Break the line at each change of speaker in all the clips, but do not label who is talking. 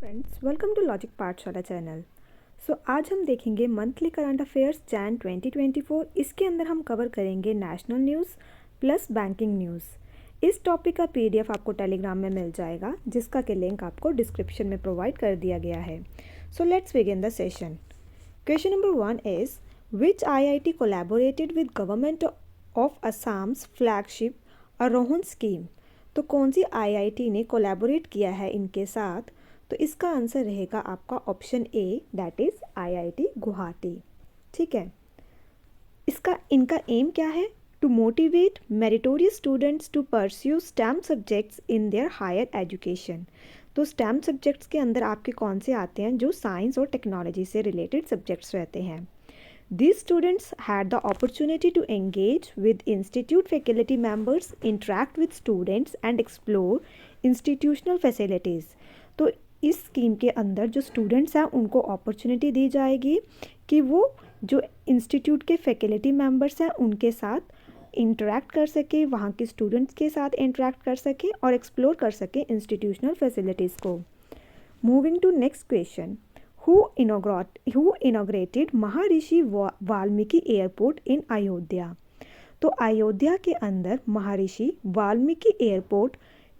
Friends, welcome to logic पाठशाला channel. आज हम देखेंगे मंथली करंट अफेयर्स जैन 2024। इसके अंदर हम कवर करेंगे national news plus banking news. इस टॉपिक का पीडीएफ आपको टेलीग्राम में मिल जाएगा, जिसका कि लिंक आपको डिस्क्रिप्शन में प्रोवाइड कर दिया गया है। Let's begin the session. Question number 1 is which IIT collaborated with government of Assam's flagship Aarohan scheme. तो कौन सी आईआईटी ने कोलैबोरेट किया है इनके साथ? तो इसका आंसर रहेगा आपका option A, that is IIT Guwahati. ठीक है, इनका एम क्या है? To motivate meritorious students to pursue STEM subjects in their higher education. तो स्टेम सब्जेक्ट्स के अंदर आपके कौन से आते हैं? जो साइंस और टेक्नोलॉजी से रिलेटेड सब्जेक्ट्स रहते हैं। These students had the opportunity to engage with institute faculty members, interact with students and explore institutional facilities। तो इस स्कीम के अंदर जो स्टूडेंट्स हैं उनको अपॉर्चुनिटी दी जाएगी कि वो जो इंस्टीट्यूट के फैकल्टी मेंबर्स हैं उनके साथ इंटरेक्ट कर सके, वहाँ के स्टूडेंट्स के साथ इंटरेक्ट कर सके और एक्सप्लोर कर सके इंस्टीट्यूशनल फैसिलिटीज़ को। Moving to next question, who inaugurated Maharshi Valmiki airport इन अयोध्या। तो अयोध्या के अंदर महर्षि वाल्मीकि एयरपोर्ट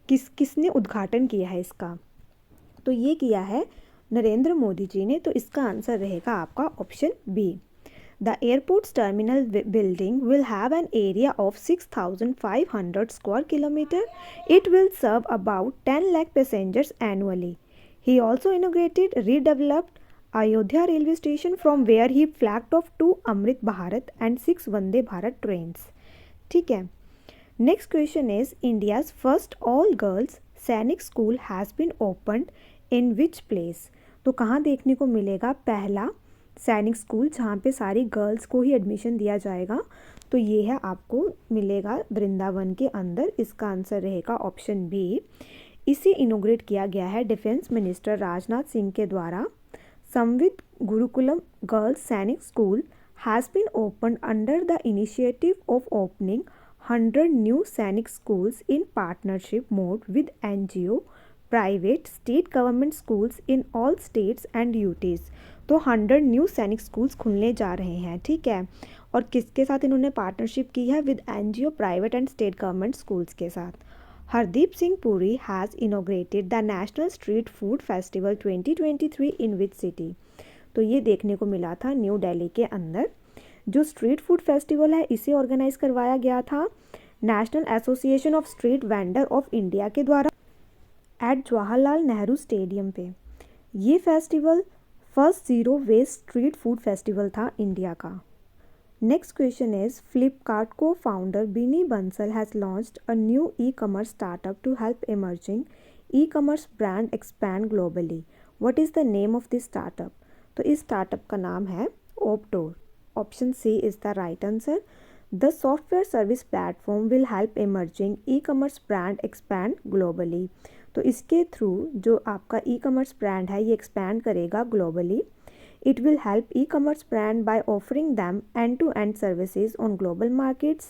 किसने उद्घाटन किया है इसका? तो ये किया है नरेंद्र मोदी जी ने। तो इसका आंसर रहेगा आपका option B. The airports terminal building will have an area of 6,500 square kilometre. It will serve about 10 lakh passengers annually. He also inaugurated redeveloped Ayodhya railway station from where he flagged off 2 Amrit Bharat and 6 Vande Bharat trains। ठीक है, next question is India's first all girls सैनिक school has been opened in which place। तो कहाँ देखने को मिलेगा पहला सैनिक स्कूल जहाँ पे सारी गर्ल्स को ही एडमिशन दिया जाएगा? तो ये है आपको मिलेगा वृंदावन के अंदर। इसका आंसर रहेगा ऑप्शन बी। इसे इनोग्रेट किया गया है डिफेंस मिनिस्टर राजनाथ सिंह के द्वारा। Samvid Gurukulam girls Sainik school has been open under the initiative of opening 100 new Sainik schools in partnership mode with NGO private state government schools in all states and UTs. तो 100 new Sainik schools खुलने जा रहे हैं। ठीक है, और किसके साथ इन्होंने पार्टनरशिप की है? With NGO private and state government schools के साथ। Hardeep Singh Puri has inaugurated the national street food festival 2023 in which city. तो ये देखने को मिला था न्यू दिल्ली के अंदर। जो स्ट्रीट फूड फेस्टिवल है इसे ऑर्गेनाइज करवाया गया था national association of street vendor of India के द्वारा एट जवाहरलाल नेहरू स्टेडियम पे। ये festival first zero waste street food festival था इंडिया का। Next question is Flipkart co-founder Binny Bansal has launched a new e-commerce startup to help emerging e-commerce brand expand globally. What is the name of this startup? तो इस startup का नाम है Optor। Option C is the right answer. The software service platform will help emerging e-commerce brand expand globally। तो इसके through जो आपका e-commerce brand है ये एक्सपैंड करेगा globally. It will help e-commerce brand by offering them end-to-end services on global markets,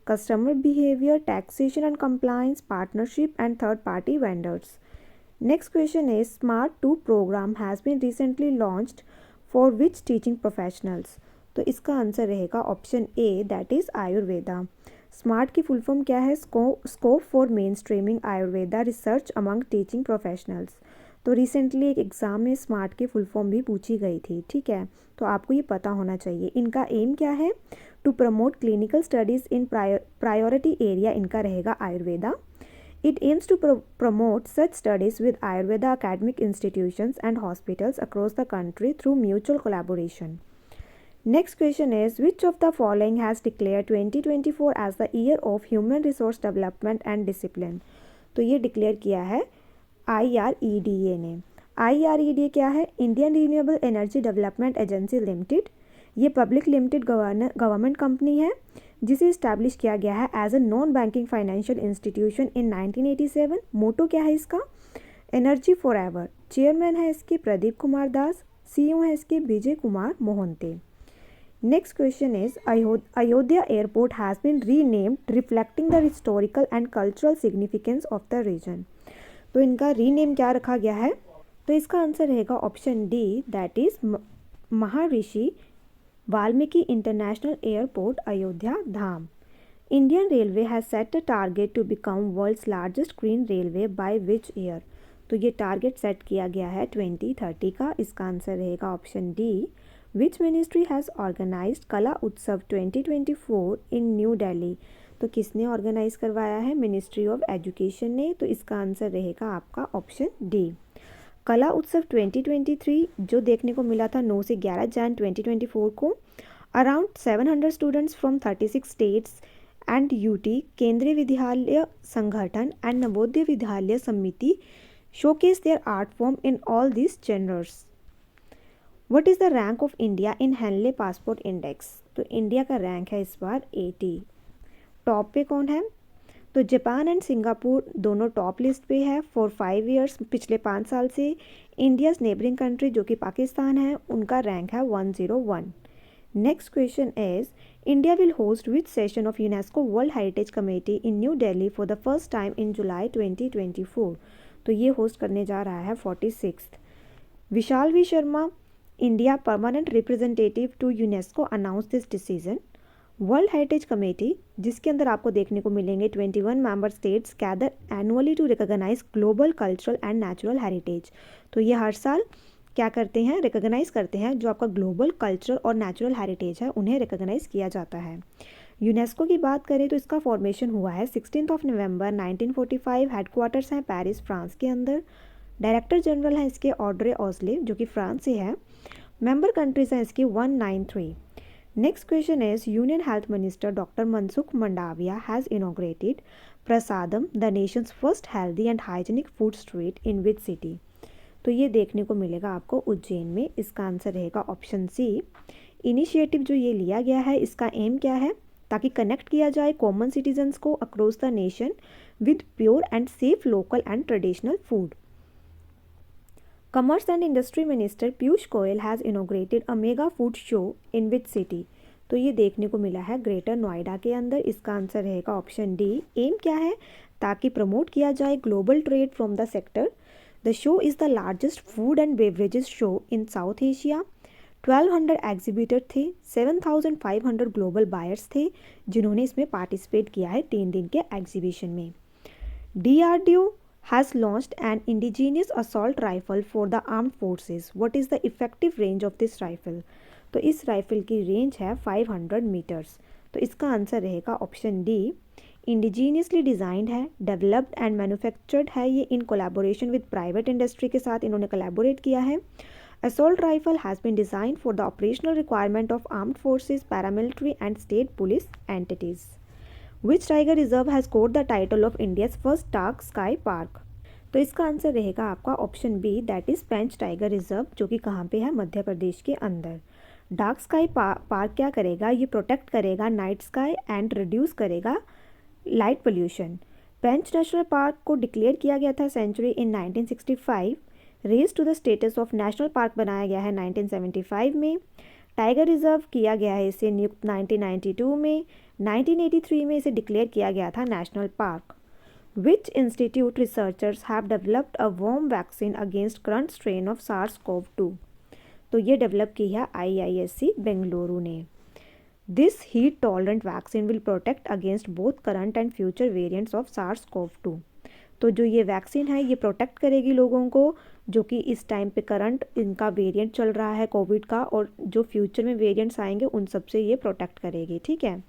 customer behavior, taxation and compliance, partnership and third-party vendors. Next question is Smart 2 program has been recently launched for which teaching professionals? तो इसका answer रहेगा option A, that is Ayurveda. Smart की full form क्या है? Scope for main streaming Ayurveda research among teaching professionals. तो recently एक exam में smart की फुल फॉर्म भी पूछी गई थी। ठीक है, तो आपको ये पता होना चाहिए। इनका एम क्या है? To promote clinical studies in priority area. इनका रहेगा Ayurveda. It aims to promote such studies with Ayurveda academic institutions and hospitals across the country through mutual collaboration. Next question is which of the following has declared 2024 as the year of human resource development and discipline? तो ये declare किया है IREDA ने। IREDA क्या है? Indian renewable energy development agency limited. ये public limited government company है जिसे इस्टेब्लिश किया गया है as a non banking financial institution in 1987। Motto क्या है इसका? Energy for ever. चेयरमैन है इसके प्रदीप कुमार दास। CEO है इसके Vijay Kumar Mohanty. Next question is Ayodhya airport has been renamed reflecting the historical and cultural significance of the region. तो इनका रीनेम क्या रखा गया है? तो इसका आंसर रहेगा option D, that is Maharshi Valmiki international airport, Ayodhya Dham. Indian railway has set a target to become world's largest green railway by which year. तो ये टारगेट सेट किया गया है 2030 का। इसका आंसर रहेगा option D. Which ministry has organised Kala Utsav 2024 in new Delhi. तो किसने ऑर्गेनाइज करवाया है? मिनिस्ट्री ऑफ एजुकेशन ने। तो इसका आंसर रहेगा आपका ऑप्शन डी। कला उत्सव 2023 जो देखने को मिला था 9 से 11 जन 2024 को, around 700 students from 36 states and UT, केंद्रीय विद्यालय संगठन एंड नवोदय विद्यालय समिति showcase their art form in all these genres. What is the rank of India in Henley Passport Index? तो इंडिया का रैंक है इस बार 80। टॉप पे कौन है? तो जापान एंड सिंगापुर दोनों टॉप लिस्ट पे है फॉर 5 ईयर्स, पिछले 5 साल से। इंडियाज नेबरिंग कंट्री जो कि पाकिस्तान है, उनका रैंक है 101। Next question is, India will host which session of UNESCO world heritage committee in new Delhi for the first time in July 2024। तो ये होस्ट करने जा रहा है 46th। Vishal V Sharma, India permanent representative to UNESCO, announce this decision. World heritage committee, जिसके अंदर आपको देखने को मिलेंगे 21 member states gather annually to recognise global cultural and natural heritage. तो ये हर साल क्या करते हैं? रिकॉग्नाइज करते हैं जो आपका ग्लोबल कल्चर और नेचुरल हेरिटेज है, उन्हें रिकॉग्नाइज किया जाता है। यूनेस्को की बात करें तो इसका फॉर्मेशन हुआ है 16 नवंबर 1945। हेडक्वार्टर्स हैं पेरिस, फ्रांस के अंदर। डायरेक्टर जनरल हैं इसके ऑड्रे ऑस्ले, जो कि फ्रांस से है। मेंबर कंट्रीज हैं इसकी 193। Next question is, union health minister doctor Mansukh Mandaviya has inaugurated prasadam, the Nations first healthy and hygienic food street, in which city. तो ये देखने को मिलेगा आपको उज्जैन में। इसका आंसर रहेगा ऑप्शन सी। इनिशिएटिव जो ये लिया गया है, इसका एम क्या है? ताकि कनेक्ट किया जाए कॉमन सिटीजन्स को across the nation with pure and safe local and traditional food. Commerce and industry minister Piyush Goyal has inaugurated a mega food show in which city. तो ये देखने को मिला है ग्रेटर नोएडा के अंदर। इसका आंसर रहेगा ऑप्शन डी। एम क्या है? ताकि प्रमोट किया जाए global trade from the sector. The show is the largest food and beverages show in south Asia. 1200 exhibitor थे, 7500 ग्लोबल बायर्स थे जिन्होंने इसमें पार्टिसिपेट किया है 3 दिन के एग्जीबिशन में। DRDO has launched N indigenous assault rifle for the armed forces. What is the effective range of this rifle? तो इस राइफल की रेंज है 500 मीटर्स। तो इसका आंसर रहेगा ऑप्शन डी। इंडिजीनियसली डिज़ाइंड है, डेवलप्ड एंड मैन्युफैक्चर्ड है ये इन कोलैबोरेशन विद प्राइवेट इंडस्ट्री के साथ इन्होंने कोलैबोरेट किया है। Assault rifle has been designed for the operational requirement of armed forces, paramilitary and state police entities. Which tiger reserve has got the title of India's first dark sky park? तो इसका answer रहेगा आपका option B, that is Pench tiger reserve, जो कि कहाँ पे है? मध्य प्रदेश के अंदर। डार्क स्काई पार्क क्या करेगा? ये प्रोटेक्ट करेगा नाइट स्काई एंड रिड्यूस करेगा light pollution. Pench national park को डिक्लेयर किया गया था sanctuary in 1965। Raise to the status of national park बनाया गया है 1975 में। टाइगर रिजर्व किया गया है इसे नियुक्त 1992 में। 1983 में इसे डिक्लेयर किया गया था national park. Which institute researchers have developed a warm vaccine against current strain of SARS-CoV-2। तो ये डेवलप की है IISc बेंगलुरु ने। This heat tolerant vaccine will protect against both current and future variants of SARS-CoV-2। तो जो ये vaccine है ये प्रोटेक्ट करेगी लोगों को जो कि इस टाइम पे करंट इनका वेरिएंट चल रहा है कोविड का, और जो फ्यूचर में वेरिएंट्स आएंगे उन सब से ये प्रोटेक्ट करेगी। ठीक है।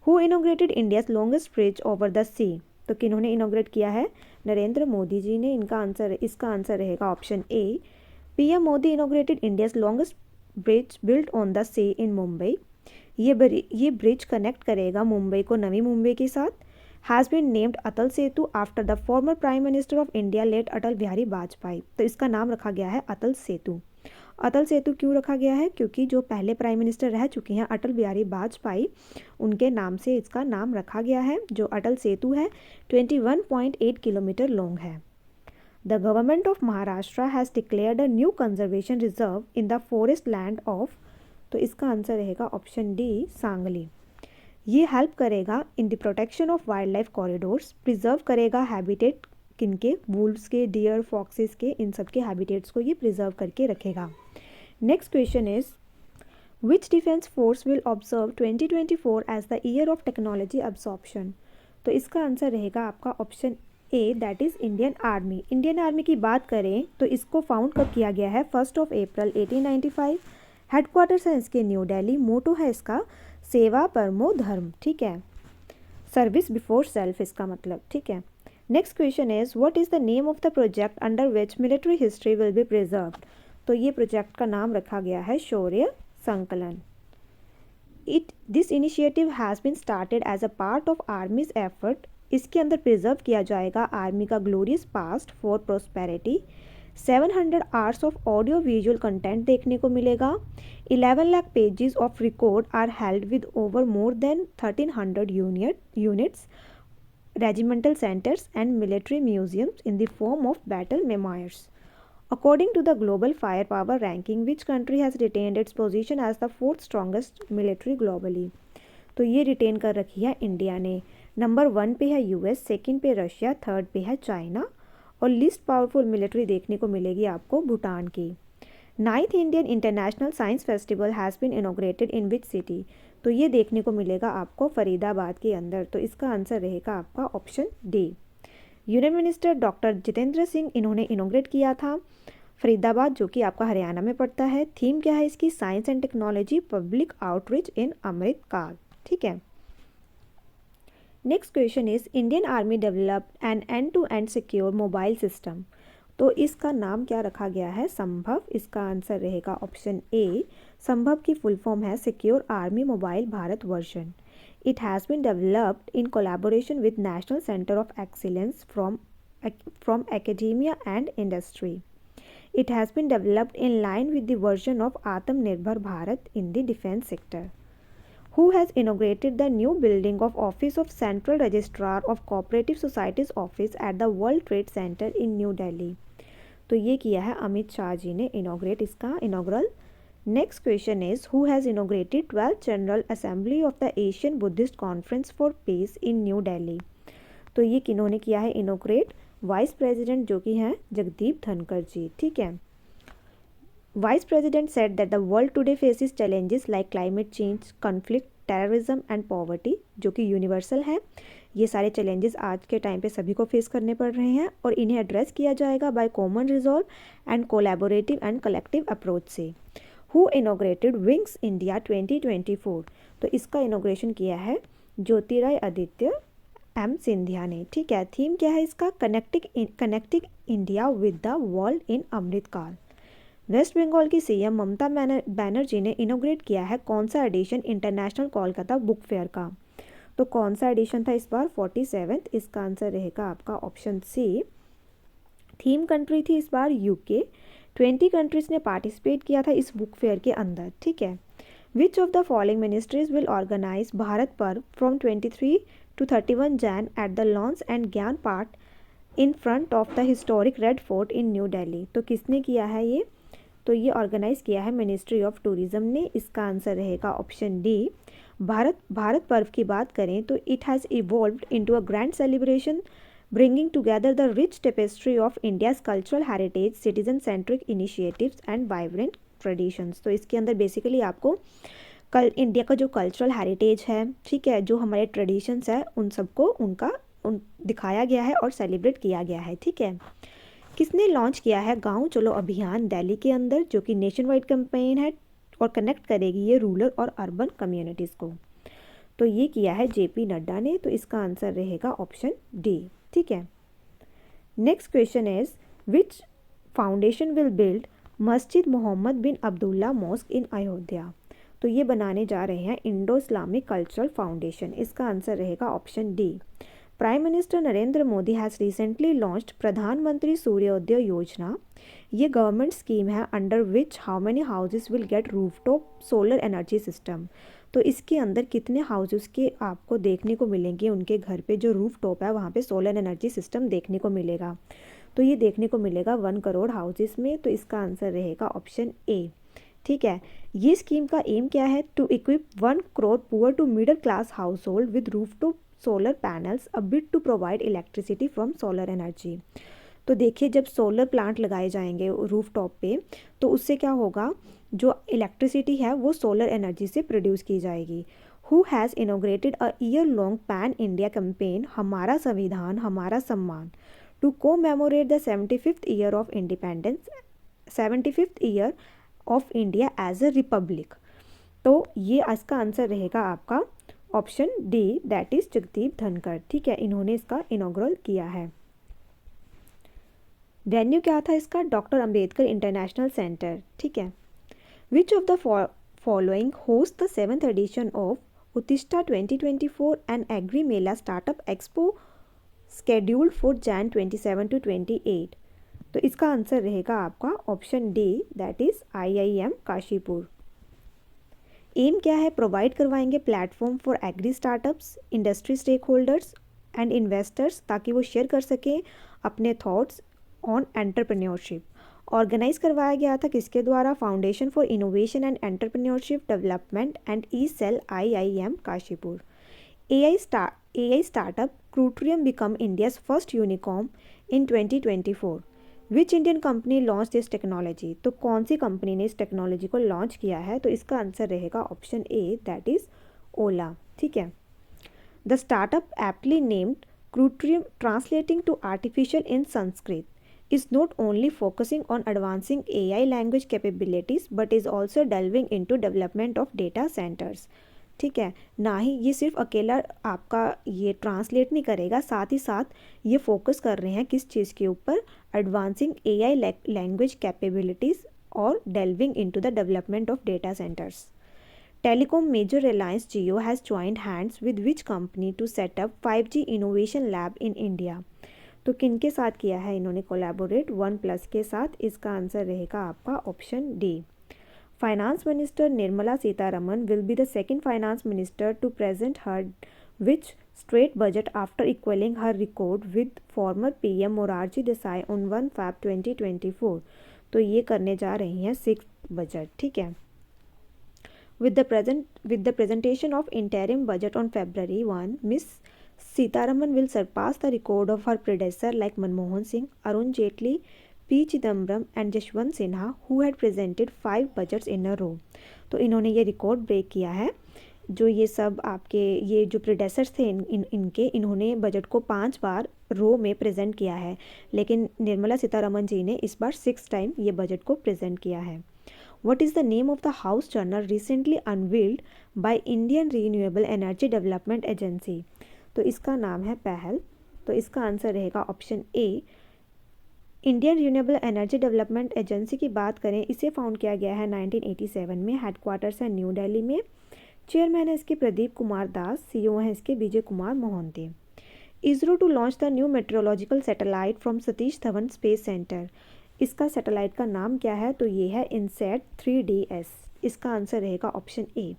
Who inaugurated India's longest bridge over the sea. तो किन्होंने इनोग्रेट किया है? नरेंद्र मोदी जी ने। इसका आंसर रहेगा option A. PM Modi inaugurated India's longest bridge built on the sea in Mumbai. ये ब्रिज कनेक्ट करेगा मुंबई को नवी मुंबई के साथ। Has been named Atal Setu after the former prime minister of India late Atal Bihari Vajpayee. तो इसका नाम रखा गया है अटल सेतु। अटल सेतु क्यों रखा गया है? क्योंकि जो पहले प्राइम मिनिस्टर रह चुके हैं अटल बिहारी वाजपेयी, उनके नाम से इसका नाम रखा गया है। जो अटल सेतु है 21.8 किलोमीटर लॉन्ग है। The government of Maharashtra has declared a new conservation reserve in the forest land of. तो इसका आंसर रहेगा ऑप्शन डी, सांगली। ये हेल्प करेगा in the protection of wild life corridors, preserve करेगा हैबिटेट किनके, वुल्व्स के, डियर, फॉक्सेस के, इन सब के हैबिटेट्स को ये प्रिजर्व करके रखेगा। Next question is which defence force will observe 2024 as the year of technology absorption. तो इसका आंसर रहेगा आपका option A, that is Indian army. Indian army की बात करें तो इसको फाउंड कब किया गया है, 1 अप्रैल 1895। हेडक्वार्टर्स है इसके न्यू दिल्ली। मोटो है इसका सेवा परमो धर्म, ठीक है, सर्विस बिफोर सेल्फ इसका मतलब, ठीक है। Next question is what is the name of the project under which military history will be preserved. तो ये प्रोजेक्ट का नाम रखा गया है Shaurya Sankalan. This initiative has been started as a part of army's effort. इसके अंदर प्रिजर्व किया जाएगा आर्मी का glorious past for prosperity. 700 hours of audio visual content देखने को मिलेगा। 11 lakh pages of record are held with over more than 1300 units, regimental centers and military museums in the form of battle memoirs. According to the global firepower ranking, which country has retained its position as the 4th strongest military globally? तो ये retain कर रखी है India ने। Number 1 पे है US, second पे Russia, third पे है चाइना, और लिस्ट पावरफुल मिलिट्री देखने को मिलेगी आपको भूटान की। 9th Indian international science festival has been inaugurated in which city. तो ये देखने को मिलेगा आपको फरीदाबाद के अंदर। तो इसका आंसर रहेगा आपका option D. Union minister doctor Jitendra Singh इन्होंने इनॉग्रेट किया था फरीदाबाद, जो कि आपका हरियाणा में पड़ता है। थीम क्या है इसकी, science and technology public outreach in Amrit Kaal, ठीक है। Next question is Indian army developed an end to end secure mobile system. तो इसका नाम क्या रखा गया है, संभव। इसका आंसर रहेगा ऑप्शन ए। संभव की फुल फॉर्म है secure army mobile Bharat version. It has been developed in collaboration with national centre of excellence from academia and industry. It has been developed in line with the version of Atmanirbhar Bharat in the defence sector. Who has inaugurated the new building of Office of Central Registrar of Cooperative Societies Office at the World Trade Center in New Delhi? तो ये किया है अमित शाह जी ने inaugurate इसका inaugural. Next question is who has inaugurated 12th general assembly of the Asian Buddhist conference for piece in new Delhi. तो ये किन्होंने किया है इनॉग्रेट, वाइस प्रेसिडेंट जो कि हैं जगदीप धनखड़ जी, ठीक है। Vice President said that the world today faces challenges like climate change, conflict, terrorism and poverty, जो कि यूनिवर्सल है। ये सारे चैलेंजेस आज के टाइम पे सभी को फेस करने पड़ रहे हैं और इन्हें एड्रेस किया जाएगा by common resolve and collaborative and collective approach से। Who inaugurated wings India 2024? तो इसका इनॉग्रेशन किया है ज्योतिरादित्य एम सिंधिया ने, ठीक है। थीम क्या है इसका, connecting India with the world in Amritkaal. West Bengal की सीएम ममता बनर्जी ने इनोग्रेट किया है कौन सा edition international Kolkata book fair का। तो कौन सा एडिशन था इस बार, 47th। इसका आंसर रहेगा आपका ऑप्शन सी। थीम कंट्री थी इस बार यूके। 20 कंट्रीज ने पार्टिसिपेट किया था इस बुक फेयर के अंदर, ठीक है। Which of the following ministries will organise Bharat Parv from 23 to 31 Jan at the lawns and Gyan park in front of the historic Red Fort in new Delhi. तो किसने किया है ये, तो ये ऑर्गेनाइज किया है मिनिस्ट्री ऑफ टूरिज्म ने। इसका आंसर रहेगा ऑप्शन डी। भारत पर्व की बात करें तो it has evolved into a grand celebration bringing together the rich tapestry of India's cultural heritage, citizen centric initiatives and vibrant traditions. तो इसके अंदर बेसिकली आपको इंडिया का जो कल्चरल हेरिटेज है, ठीक है, जो हमारे ट्रेडिशंस है, उन सबको दिखाया गया है और सेलिब्रेट किया गया है, ठीक है। किसने लॉन्च किया है गांव चलो अभियान दिल्ली के अंदर, जो कि नेशन वाइड कैंपेन है और कनेक्ट करेगी ये रूरल और अर्बन कम्युनिटीज़ को। तो ये किया है जेपी नड्डा ने। तो इसका आंसर रहेगा ऑप्शन डी, ठीक है। Next question is which foundation will build मस्जिद मोहम्मद बिन अब्दुल्ला मॉस्क इन अयोध्या। तो ये बनाने जा रहे हैं इंडो इस्लामिक कल्चरल फाउंडेशन। इसका आंसर रहेगा option D. Prime minister Narendra Modi has recently launched प्रधानमंत्री सूर्योदय योजना। ये गवर्नमेंट स्कीम है under which how many houses will get rooftop solar energy system. तो इसके अंदर कितने हाउसेस के आपको देखने को मिलेंगे, उनके घर पे जो रूफटॉप है वहाँ पे सोलर एनर्जी सिस्टम देखने को मिलेगा। तो ये देखने को मिलेगा 1 करोड़ हाउसेस में। तो इसका आंसर रहेगा ऑप्शन ए, ठीक है। ये स्कीम का एम क्या है, to equip 1 crore poor to middle class household with rooftop solar panels a bit to provide electricity from solar energy। तो देखिए जब सोलर प्लांट लगाए जाएंगे रूफ टॉप पे तो उससे क्या होगा, जो इलेक्ट्रिसिटी है वो सोलर एनर्जी से प्रोड्यूस की जाएगी। Who has inaugurated a year long pan India campaign Hamara Samvidhan Hamara Samman to commemorate the 75th year of independence 75th year of India as a republic. तो ये इसका आंसर रहेगा आपका option D, that is Jagdeep Dhankhar. ठीक है, इन्होंने इसका इनॉग्रल किया है। वेन्यू क्या था इसका, डॉक्टर अंबेडकर इंटरनेशनल सेंटर। ठीक है, which of the following host the 7th edition of Uttishtha 2024 and agri mela startup expo scheduled for Jan 27 to 28। तो इसका आंसर रहेगा आपका option D, that is IIM Kashipur. Aim क्या है, प्रोवाइड करवाएंगे platform for agri startups, industry stakeholders and investors, ताकि वो share कर सकें अपने थॉट्स ऑन एंटरप्रेन्योरशिप। ऑर्गेनाइज करवाया गया था किसके द्वारा, foundation for innovation and entrepreneurship development and E cell IIM Kashipur. AI startup Crutrium become India's first unicorn in 2024। Which Indian company launch this technology, तो कौन सी कंपनी ने इस टेक्नोलॉजी को लॉन्च किया है, तो इसका आंसर रहेगा ऑप्शन ए, दैट इज ओला। ठीक है, the startup aptly named Crutrium translating to artificial in Sanskrit is not only focusing on advancing AI language capabilities but is also delving into development of data centers। ठीक है, ना ही ये सिर्फ अकेला आपका ये ट्रांसलेट नहीं करेगा, साथ ही साथ ये फोकस कर रहे हैं किस चीज़ के ऊपर, एडवांसिंग AI लैंग्वेज कैपेबिलिटीज़ और delving into the development of data centres. Telecom major Reliance Jio has joined hands with which company to set up 5G innovation lab in India. तो किन के साथ किया है इन्होंने कोलैबोरेट, OnePlus के साथ। इसका आंसर रहेगा आपका option D. Finance minister Nirmala Sitharaman will be the second finance minister to present her which straight budget after equalling her record with former PM Morarji Desai on 1 Feb 2024। तो ये करने जा रही हैं 6th बजट। ठीक है, with the presentation of interim budget on February 1, Ms. Sitaraman will surpass the record of her predecessor like Manmohan Singh, Arun Jaitley, P. Chidambaram and Jashwant Sinha, who had presented 5 budgets in a row। तो इन्होंने ये record break किया है। जो ये सब आपके ये जो प्रेडेसर्स थे इनके इन्होंने बजट को 5 बार रो में प्रेजेंट किया है, लेकिन निर्मला सीतारमन जी ने इस बार 6 टाइम ये बजट को प्रेजेंट किया है। What is the name of the House journal recently unveiled by Indian Renewable Energy Development Agency? तो इसका नाम है पहल। तो इसका आंसर रहेगा ऑप्शन ए। Indian renewable energy development agency की बात करें, इसे फाउंड किया गया है 1987 में, हेडक्वार्टर्स है न्यू दिल्ली में। चेयरमैन है इसके प्रदीप कुमार दास, CEO है इसके Vijay Kumar Mohanty. ISRO to launch the new metrological satellite from Satish Dhawan space centre. इसका सैटेलाइट का नाम क्या है, तो ये है इनसैट 3DS। इसका आंसर रहेगा ऑप्शन ए।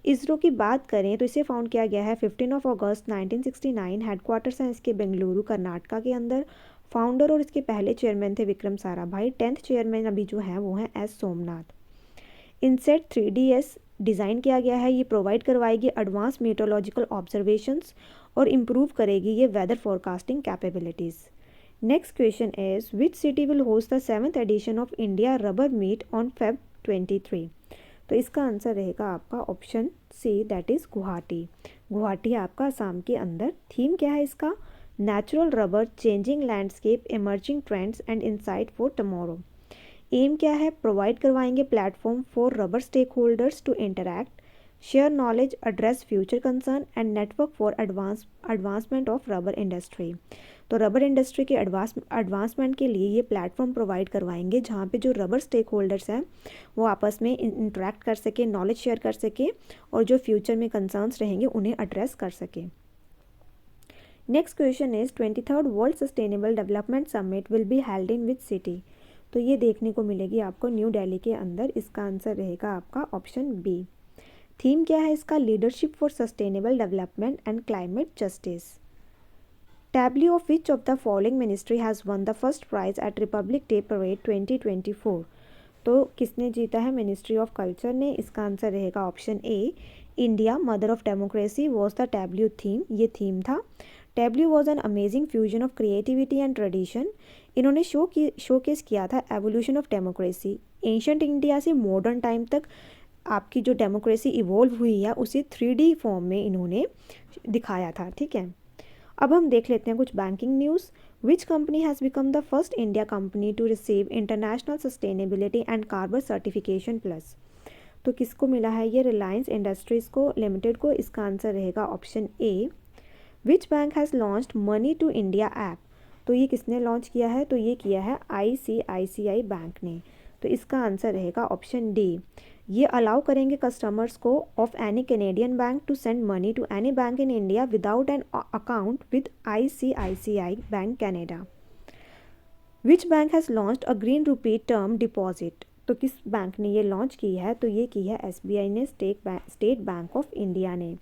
इसरो की बात करें तो इसे फाउंड किया गया है 15 अगस्त 1969, हेडक्वार्टर्स हैं इसके बेंगलुरु कर्नाटका के अंदर। फाउंडर और इसके पहले चेयरमैन थे विक्रम साराभाई। 10th चेयरमैन अभी जो हैं वो हैं S Somnath. INSAT 3DS design किया गया है, ये प्रोवाइड करवाएगी एडवांस मीटरोलॉजिकल ऑब्जर्वेशंस और इम्प्रूव करेगी ये weather forecasting capabilities. Next question is which city will host the 7th edition of India rubber meet on Feb 23। तो इसका आंसर रहेगा आपका option C, that is Guwahati. Guwahati आपका असम के अंदर। थीम क्या है इसका, natural rubber, changing landscape, emerging trends and insight for tomorrow. Aim क्या है, प्रोवाइड करवाएंगे platform for rubber stake holders to interact, share knowledge, address future concern and network for advancement of rubber industry. तो rubber industry के advancement के लिए ये platform provide करवाएंगे जहाँ पे जो रबर स्टेक होल्डर्स हैं वो आपस में इंटरेक्ट कर सके, नॉलेज शेयर कर सके और जो फ्यूचर में कंसर्न्स रहेंगे उन्हें एड्रेस कर सके। Next question is 23rd world sustainable development summit will be held in which city. तो ये देखने को मिलेगी आपको न्यू दिल्ली के अंदर। इसका आंसर रहेगा आपका ऑप्शन बी। थीम क्या है इसका, leadership for sustainable development and climate justice. Tableau of which of the following ministry has won the first prize at republic day parade 2024। तो किसने जीता है, मिनिस्ट्री ऑफ कल्चर ने। इसका आंसर रहेगा option A, India mother of democracy was the tableau theme, ये theme था। Tableau was an amazing fusion of creativity and tradition. इन्होंने शोकेस किया था evolution of democracy, ancient India से मॉडर्न टाइम तक आपकी जो डेमोक्रेसी इवॉल्व हुई है उसे 3D फॉर्म में इन्होंने दिखाया था। ठीक है, अब हम देख लेते हैं कुछ banking news. Which company has become the first India company to receive international sustainability and carbon certification plus. तो किसको मिला है ये? रिलायंस इंडस्ट्रीज़ को लिमिटेड को। इसका आंसर रहेगा option A. Which bank has launched money to India app. तो ये किसने लॉन्च किया है? तो ये किया है ICICI बैंक ने। तो इसका आंसर रहेगा ऑप्शन डी। ये अलाउ करेंगे कस्टमर्स को of any Canadian bank to send money to any bank in India without an account with ICICI bank Canada. Which bank has launched a green rupee term deposit. तो किस bank ने ये launch की है? तो ये की है SBI ने, स्टेट बैंक ऑफ इंडिया ने।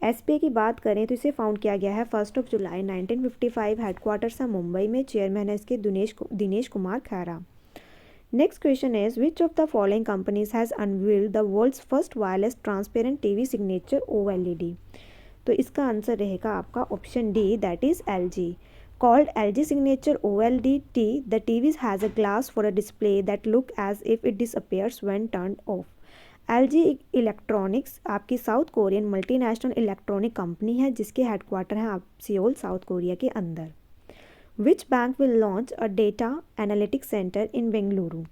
SBI की बात करें तो इसे फाउंड किया गया है 1 जुलाई 1955। हेडक्वार्टर्स है मुंबई में। चेयरमैन है इसके Dinesh Kumar Khaira. Next question is which of the following companies has unveiled the world's first wireless transparent TV signature OLED। तो इसका आंसर रहेगा आपका option D, that is LG। Called LG Signature OLED, the TV has a glass for a display that look as if it disappears when turned off. LG electronics आपकी South Korean multinational electronic कंपनी है जिसके headquarter हैं आप Seoul, south Korea के अंदर। Which bank will launch a data analytics centre in Bengaluru.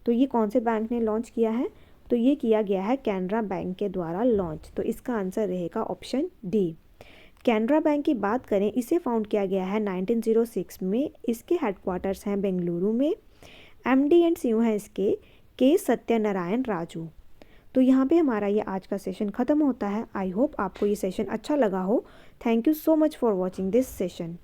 तो ये कौन से बैंक ने लॉन्च किया है? तो ये किया गया है कैनरा बैंक के द्वारा लॉन्च। तो इसका आंसर रहेगा ऑप्शन डी। कैनरा बैंक की बात करें, इसे फाउंड किया गया है 1906 में। इसके हेडक्वार्टर्स हैं बेंगलुरु में। MD एंड CEO हैं इसके के सत्यनारायण राजू। तो यहाँ पे हमारा ये आज का सेशन ख़त्म होता है। आई होप आपको ये सेशन अच्छा लगा हो। Thank you so much for watching this session.